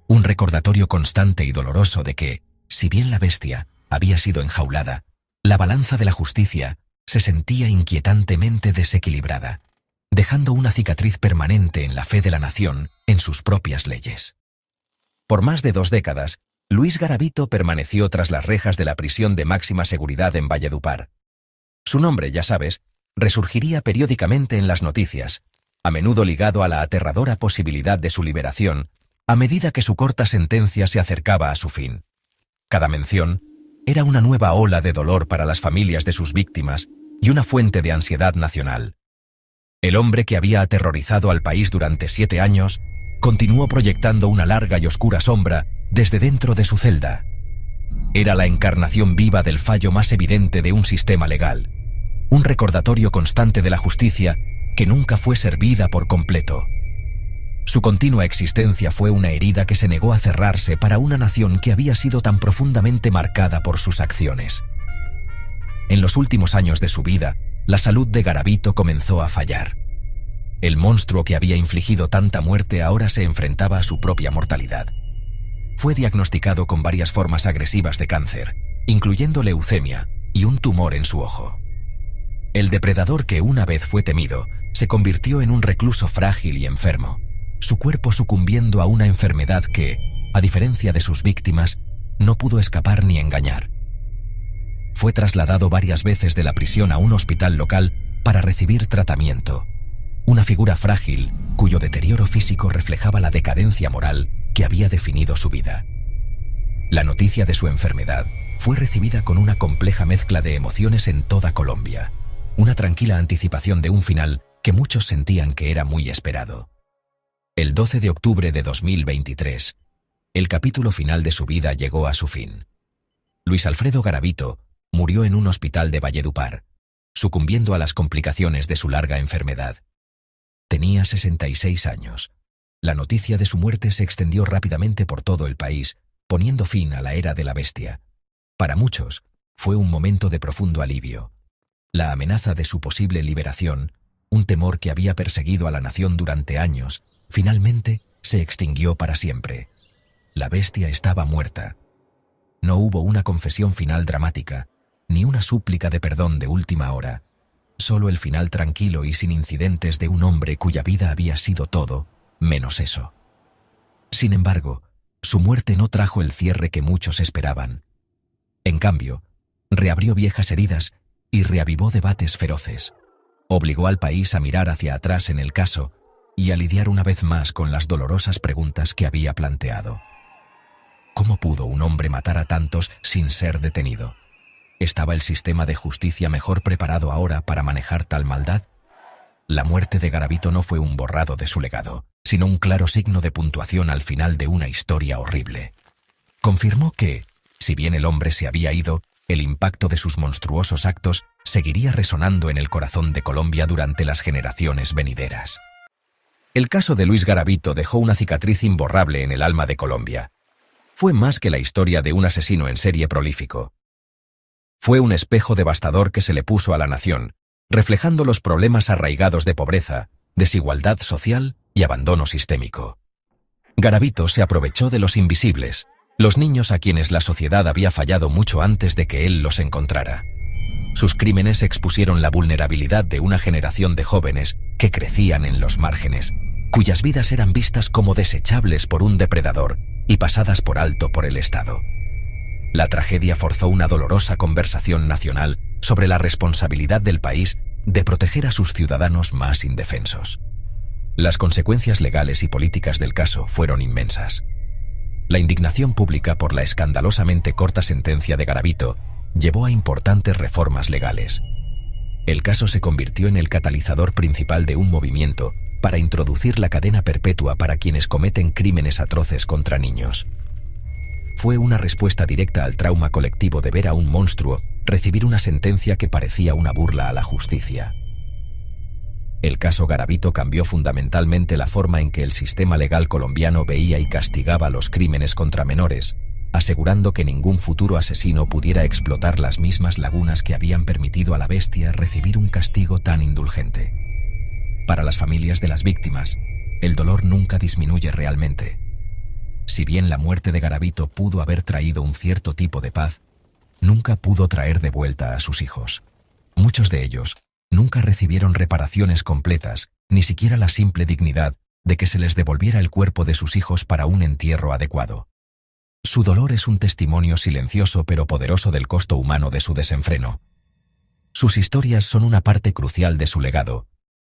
un recordatorio constante y doloroso de que, si bien la bestia había sido enjaulada, la balanza de la justicia se sentía inquietantemente desequilibrada, dejando una cicatriz permanente en la fe de la nación en sus propias leyes. Por más de 2 décadas, Luis Garavito permaneció tras las rejas de la prisión de máxima seguridad en Valledupar. Su nombre, ya sabes, resurgiría periódicamente en las noticias, a menudo ligado a la aterradora posibilidad de su liberación, a medida que su corta sentencia se acercaba a su fin. Cada mención era una nueva ola de dolor para las familias de sus víctimas y una fuente de ansiedad nacional. El hombre que había aterrorizado al país durante 7 años continuó proyectando una larga y oscura sombra desde dentro de su celda. Era la encarnación viva del fallo más evidente de un sistema legal, un recordatorio constante de la justicia que nunca fue servida por completo. Su continua existencia fue una herida que se negó a cerrarse para una nación que había sido tan profundamente marcada por sus acciones. En los últimos años de su vida, la salud de Garavito comenzó a fallar. El monstruo que había infligido tanta muerte ahora se enfrentaba a su propia mortalidad. Fue diagnosticado con varias formas agresivas de cáncer, incluyendo leucemia y un tumor en su ojo. El depredador que una vez fue temido se convirtió en un recluso frágil y enfermo, su cuerpo sucumbiendo a una enfermedad que, a diferencia de sus víctimas, no pudo escapar ni engañar. Fue trasladado varias veces de la prisión a un hospital local para recibir tratamiento, una figura frágil cuyo deterioro físico reflejaba la decadencia moral que había definido su vida. La noticia de su enfermedad fue recibida con una compleja mezcla de emociones en toda Colombia, una tranquila anticipación de un final que muchos sentían que era muy esperado. El 12 de octubre de 2023, el capítulo final de su vida llegó a su fin. Luis Alfredo Garavito murió en un hospital de Valledupar, sucumbiendo a las complicaciones de su larga enfermedad. Tenía 66 años. La noticia de su muerte se extendió rápidamente por todo el país, poniendo fin a la era de la bestia. Para muchos, fue un momento de profundo alivio. La amenaza de su posible liberación, un temor que había perseguido a la nación durante años, finalmente se extinguió para siempre. La bestia estaba muerta. No hubo una confesión final dramática, ni una súplica de perdón de última hora. Solo el final tranquilo y sin incidentes de un hombre cuya vida había sido todo, menos eso. Sin embargo, su muerte no trajo el cierre que muchos esperaban. En cambio, reabrió viejas heridas y reavivó debates feroces. Obligó al país a mirar hacia atrás en el caso y a lidiar una vez más con las dolorosas preguntas que había planteado. ¿Cómo pudo un hombre matar a tantos sin ser detenido? ¿Estaba el sistema de justicia mejor preparado ahora para manejar tal maldad? La muerte de Garavito no fue un borrado de su legado, sino un claro signo de puntuación al final de una historia horrible. Confirmó que, si bien el hombre se había ido, el impacto de sus monstruosos actos seguiría resonando en el corazón de Colombia durante las generaciones venideras. El caso de Luis Garavito dejó una cicatriz imborrable en el alma de Colombia. Fue más que la historia de un asesino en serie prolífico. Fue un espejo devastador que se le puso a la nación, reflejando los problemas arraigados de pobreza, desigualdad social y abandono sistémico. Garavito se aprovechó de los invisibles, los niños a quienes la sociedad había fallado mucho antes de que él los encontrara. Sus crímenes expusieron la vulnerabilidad de una generación de jóvenes que crecían en los márgenes, cuyas vidas eran vistas como desechables por un depredador y pasadas por alto por el Estado. La tragedia forzó una dolorosa conversación nacional sobre la responsabilidad del país de proteger a sus ciudadanos más indefensos. Las consecuencias legales y políticas del caso fueron inmensas. La indignación pública por la escandalosamente corta sentencia de Garavito llevó a importantes reformas legales. El caso se convirtió en el catalizador principal de un movimiento para introducir la cadena perpetua para quienes cometen crímenes atroces contra niños. Fue una respuesta directa al trauma colectivo de ver a un monstruo recibir una sentencia que parecía una burla a la justicia. El caso Garavito cambió fundamentalmente la forma en que el sistema legal colombiano veía y castigaba los crímenes contra menores, asegurando que ningún futuro asesino pudiera explotar las mismas lagunas que habían permitido a la bestia recibir un castigo tan indulgente. Para las familias de las víctimas, el dolor nunca disminuye realmente. Si bien la muerte de Garavito pudo haber traído un cierto tipo de paz, nunca pudo traer de vuelta a sus hijos. Muchos de ellos nunca recibieron reparaciones completas, ni siquiera la simple dignidad de que se les devolviera el cuerpo de sus hijos para un entierro adecuado. Su dolor es un testimonio silencioso pero poderoso del costo humano de su desenfreno. Sus historias son una parte crucial de su legado,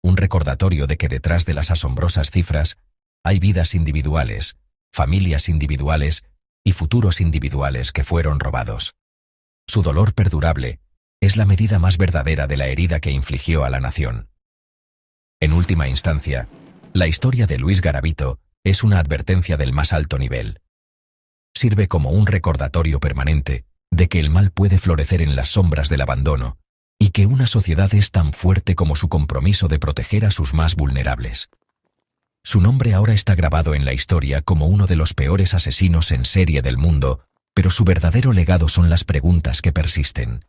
un recordatorio de que detrás de las asombrosas cifras hay vidas individuales, familias individuales y futuros individuales que fueron robados. Su dolor perdurable es la medida más verdadera de la herida que infligió a la nación. En última instancia, la historia de Luis Garavito es una advertencia del más alto nivel. Sirve como un recordatorio permanente de que el mal puede florecer en las sombras del abandono y que una sociedad es tan fuerte como su compromiso de proteger a sus más vulnerables. Su nombre ahora está grabado en la historia como uno de los peores asesinos en serie del mundo, pero su verdadero legado son las preguntas que persisten.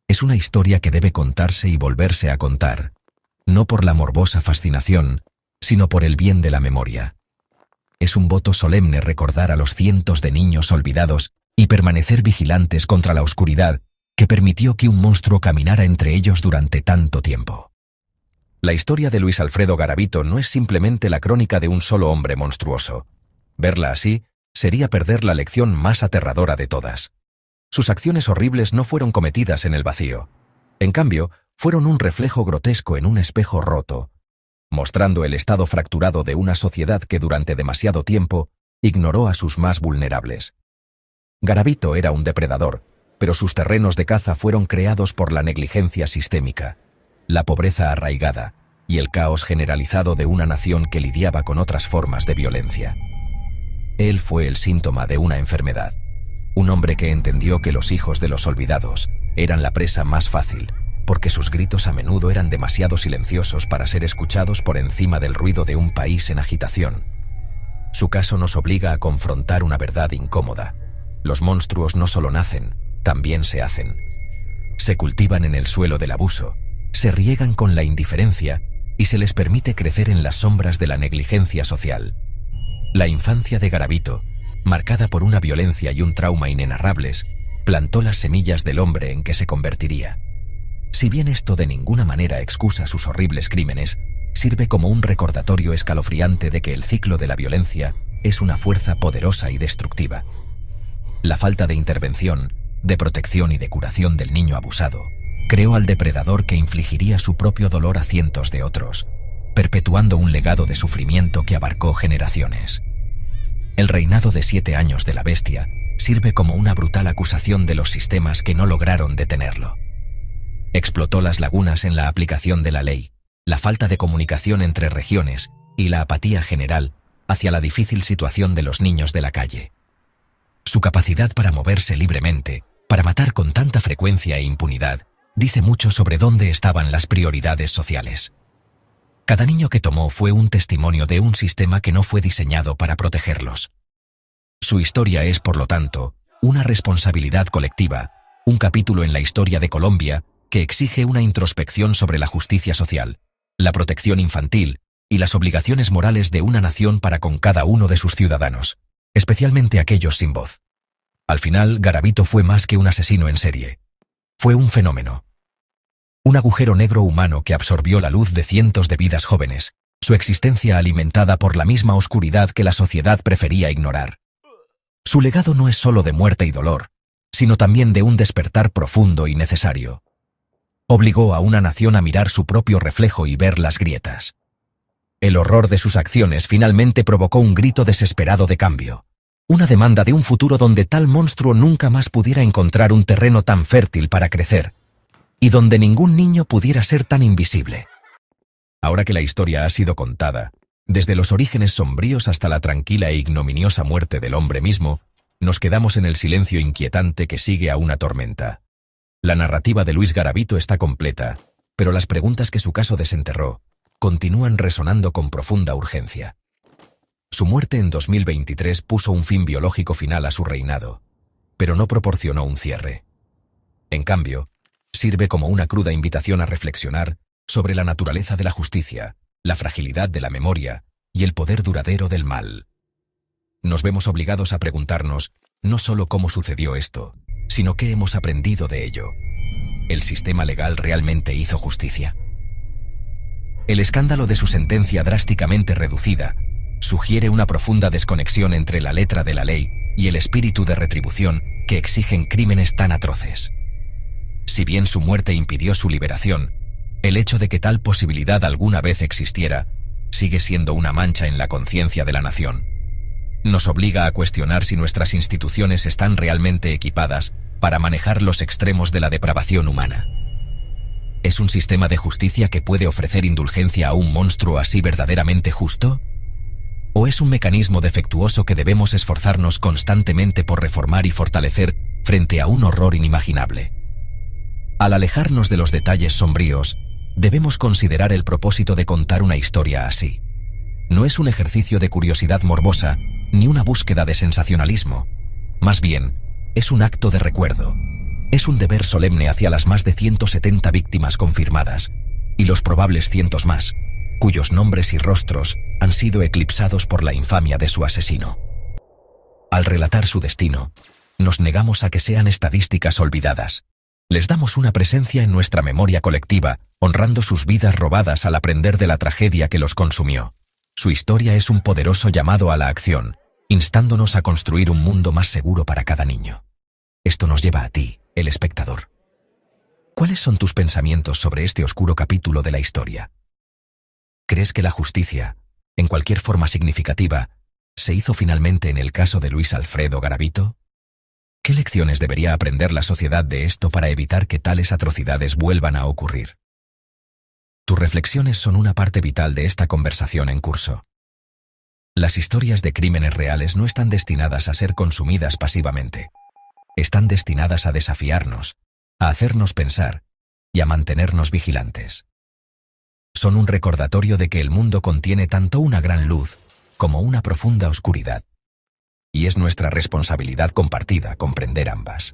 Es una historia que debe contarse y volverse a contar, no por la morbosa fascinación, sino por el bien de la memoria. Es un voto solemne recordar a los cientos de niños olvidados y permanecer vigilantes contra la oscuridad que permitió que un monstruo caminara entre ellos durante tanto tiempo. La historia de Luis Alfredo Garavito no es simplemente la crónica de un solo hombre monstruoso. Verla así sería perder la lección más aterradora de todas. Sus acciones horribles no fueron cometidas en el vacío. En cambio, fueron un reflejo grotesco en un espejo roto, mostrando el estado fracturado de una sociedad que durante demasiado tiempo ignoró a sus más vulnerables. Garavito era un depredador, pero sus terrenos de caza fueron creados por la negligencia sistémica, la pobreza arraigada y el caos generalizado de una nación que lidiaba con otras formas de violencia. Él fue el síntoma de una enfermedad, un hombre que entendió que los hijos de los olvidados eran la presa más fácil, porque sus gritos a menudo eran demasiado silenciosos para ser escuchados por encima del ruido de un país en agitación. Su caso nos obliga a confrontar una verdad incómoda. Los monstruos no solo nacen, también se hacen. Se cultivan en el suelo del abuso, se riegan con la indiferencia y se les permite crecer en las sombras de la negligencia social. La infancia de Garavito, marcada por una violencia y un trauma inenarrables, plantó las semillas del hombre en que se convertiría. Si bien esto de ninguna manera excusa sus horribles crímenes, sirve como un recordatorio escalofriante de que el ciclo de la violencia es una fuerza poderosa y destructiva. La falta de intervención, de protección y de curación del niño abusado creó al depredador que infligiría su propio dolor a cientos de otros, perpetuando un legado de sufrimiento que abarcó generaciones. El reinado de 7 años de la bestia sirve como una brutal acusación de los sistemas que no lograron detenerlo. Explotó las lagunas en la aplicación de la ley, la falta de comunicación entre regiones y la apatía general hacia la difícil situación de los niños de la calle. Su capacidad para moverse libremente, para matar con tanta frecuencia e impunidad, dice mucho sobre dónde estaban las prioridades sociales. Cada niño que tomó fue un testimonio de un sistema que no fue diseñado para protegerlos. Su historia es, por lo tanto, una responsabilidad colectiva, un capítulo en la historia de Colombia que exige una introspección sobre la justicia social, la protección infantil y las obligaciones morales de una nación para con cada uno de sus ciudadanos, especialmente aquellos sin voz. Al final, Garavito fue más que un asesino en serie. Fue un fenómeno. Un agujero negro humano que absorbió la luz de cientos de vidas jóvenes, su existencia alimentada por la misma oscuridad que la sociedad prefería ignorar. Su legado no es solo de muerte y dolor, sino también de un despertar profundo y necesario. Obligó a una nación a mirar su propio reflejo y ver las grietas. El horror de sus acciones finalmente provocó un grito desesperado de cambio, una demanda de un futuro donde tal monstruo nunca más pudiera encontrar un terreno tan fértil para crecer, y donde ningún niño pudiera ser tan invisible. Ahora que la historia ha sido contada, desde los orígenes sombríos hasta la tranquila e ignominiosa muerte del hombre mismo, nos quedamos en el silencio inquietante que sigue a una tormenta. La narrativa de Luis Garavito está completa, pero las preguntas que su caso desenterró continúan resonando con profunda urgencia. Su muerte en 2023 puso un fin biológico final a su reinado, pero no proporcionó un cierre. En cambio, sirve como una cruda invitación a reflexionar sobre la naturaleza de la justicia, la fragilidad de la memoria y el poder duradero del mal. Nos vemos obligados a preguntarnos no solo cómo sucedió esto, sino qué hemos aprendido de ello. ¿El sistema legal realmente hizo justicia? El escándalo de su sentencia drásticamente reducida sugiere una profunda desconexión entre la letra de la ley y el espíritu de retribución que exigen crímenes tan atroces. Si bien su muerte impidió su liberación, el hecho de que tal posibilidad alguna vez existiera sigue siendo una mancha en la conciencia de la nación. Nos obliga a cuestionar si nuestras instituciones están realmente equipadas para manejar los extremos de la depravación humana. ¿Es un sistema de justicia que puede ofrecer indulgencia a un monstruo así verdaderamente justo? ¿O es un mecanismo defectuoso que debemos esforzarnos constantemente por reformar y fortalecer frente a un horror inimaginable? Al alejarnos de los detalles sombríos, debemos considerar el propósito de contar una historia así. No es un ejercicio de curiosidad morbosa ni una búsqueda de sensacionalismo. Más bien, es un acto de recuerdo. Es un deber solemne hacia las más de 170 víctimas confirmadas y los probables cientos más, cuyos nombres y rostros han sido eclipsados por la infamia de su asesino. Al relatar su destino, nos negamos a que sean estadísticas olvidadas. Les damos una presencia en nuestra memoria colectiva, honrando sus vidas robadas al aprender de la tragedia que los consumió. Su historia es un poderoso llamado a la acción, instándonos a construir un mundo más seguro para cada niño. Esto nos lleva a ti, el espectador. ¿Cuáles son tus pensamientos sobre este oscuro capítulo de la historia? ¿Crees que la justicia, en cualquier forma significativa, se hizo finalmente en el caso de Luis Alfredo Garavito? ¿Qué lecciones debería aprender la sociedad de esto para evitar que tales atrocidades vuelvan a ocurrir? Tus reflexiones son una parte vital de esta conversación en curso. Las historias de crímenes reales no están destinadas a ser consumidas pasivamente. Están destinadas a desafiarnos, a hacernos pensar y a mantenernos vigilantes. Son un recordatorio de que el mundo contiene tanto una gran luz como una profunda oscuridad. Y es nuestra responsabilidad compartida comprender ambas.